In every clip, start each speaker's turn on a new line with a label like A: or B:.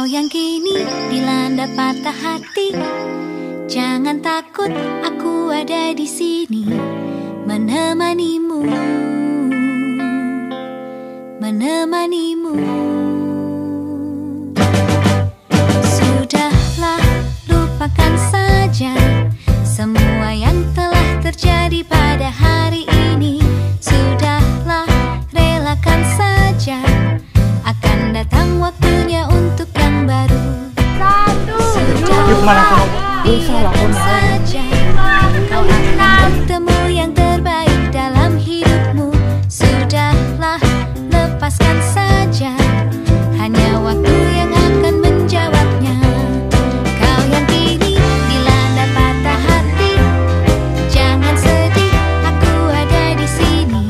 A: Kau yang kini dilanda patah hati, jangan takut, aku ada di sini menemanimu, menemanimu. Sudahlah, lupakan saja semua yang telah terjadi pada hari ini. Sudahlah, relakan saja, akan datang waktunya untuk yang baru. Sudahlah, biarkan saja, kau akan bertemu yang terbaik dalam hidupmu. Sudahlah, lepaskan saja, hanya waktu yang akan menjawabnya. Kau yang kini dilanda patah hati, jangan sedih, aku ada di sini.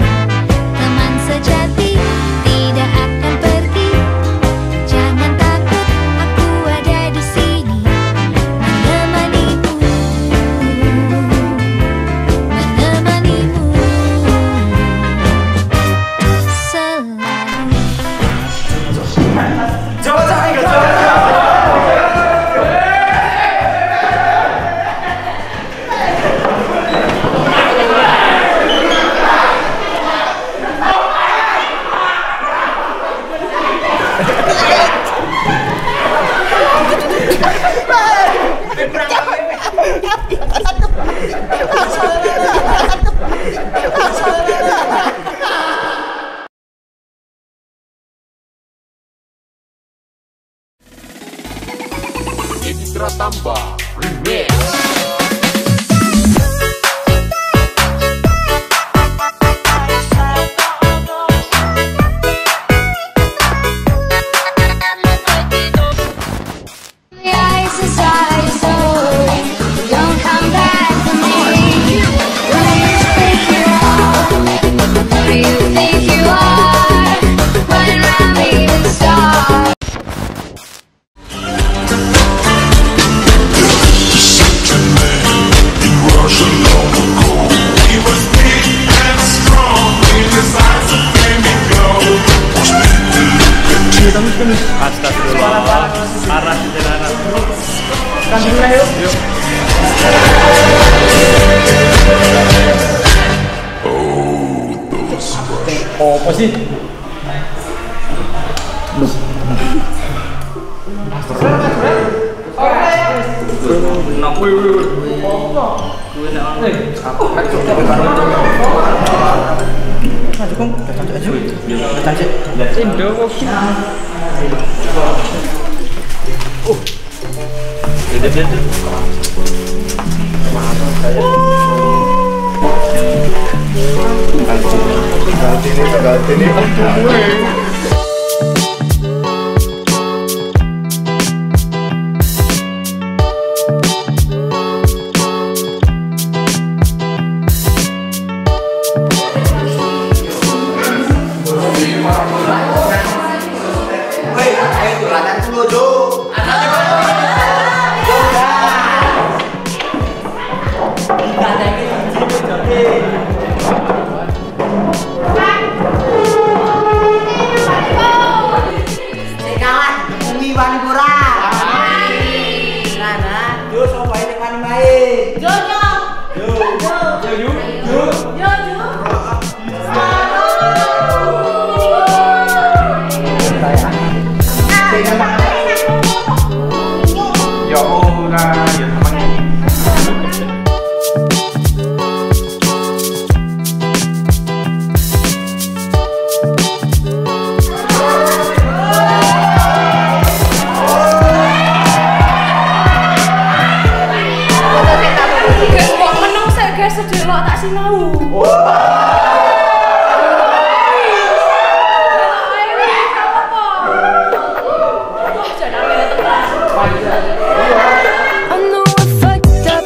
A: Teman sejati tidak akan pergi, jangan takut, aku ada di sini menemanimu, menemanimu selalu.
B: Indra Tambah Remix.
C: Astagfirullah, parah jalanan. Kan dulu yuk. Oh, apa sih?
D: Sedelok tak sinau.
E: I know I fucked up,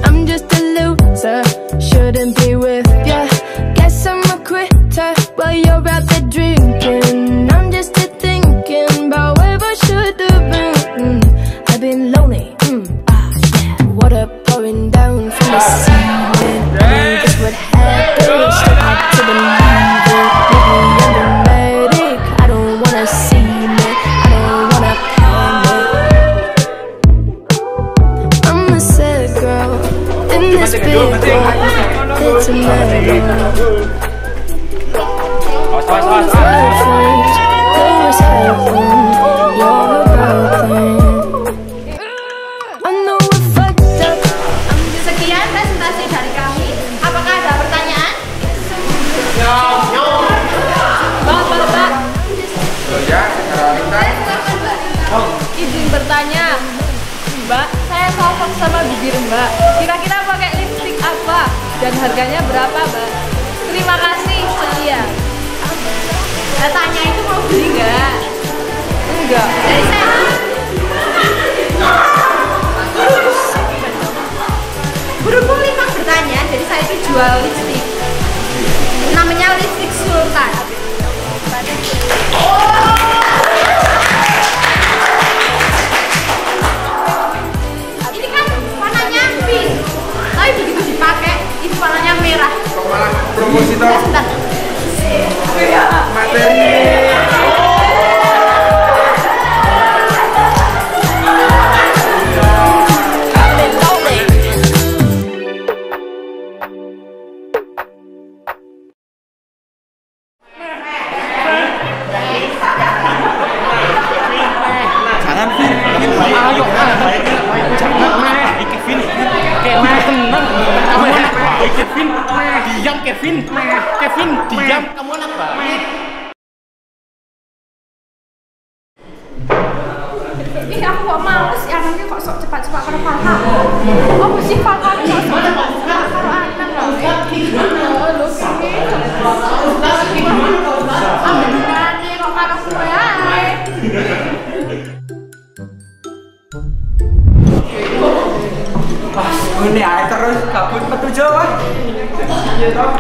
E: I'm just a loser, shouldn't be with ya. Guess I'm a quitter while you're out there drinking. I'm just here thinking about where I should have been. I've been lonely, yeah. Water pouring down from the ceiling. Guess what happened? Still hard to believe it. Maybe I'm dramatic, I don't wanna see me, I don't wanna panic.
D: Sekian presentasi dari kami. Apakah ada pertanyaan? Izin bertanya, Mbak, saya cocok sama bibir Mbak. Kira-kira pakai lipstik apa dan harganya berapa, Mbak? Terima kasih, sekian. Tanya itu mau beli nggak? Enggak. Dari saya. Berhubung Lima bertanya, jadi saya itu jual lipstik. Namanya lipstik Sultan. Ini kan warnanya pink, tapi begitu dipakai itu warnanya merah.
F: Kok malah promosi toh?
D: Sebentar.
F: Materi.
C: Kevin, diam, kamu anak baik.
D: Ih, aku kok males ya, anaknya kok sok cepat-cepat karo Falka. Apa sih Falka kok sok cepat-cepat karo anak lho? Lho sini. Ambil dinane kok karo kowe ae.
F: Pas ngene ae terus kabut metu Jawa. Iya toh.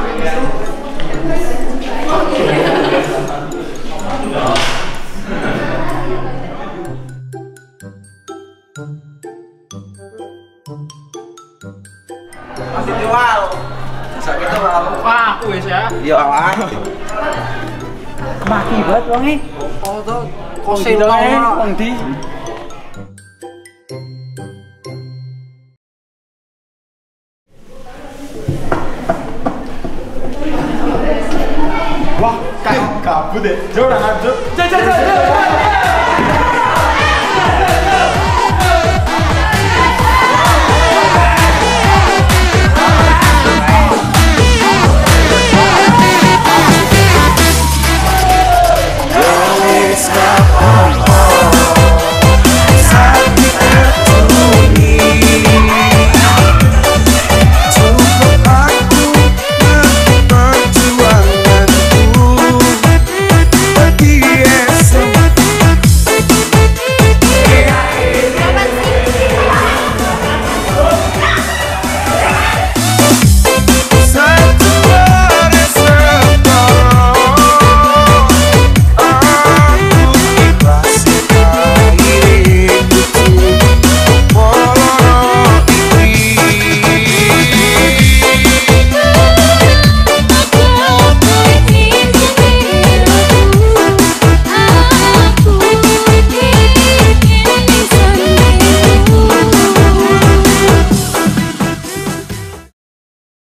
F: Masih jual. Sakit tuh
C: Wah, aku wis ya.
F: ya awal. Mati banget wonge. Oh tuh kose wong ndi? Wah, kabut deh. Jauh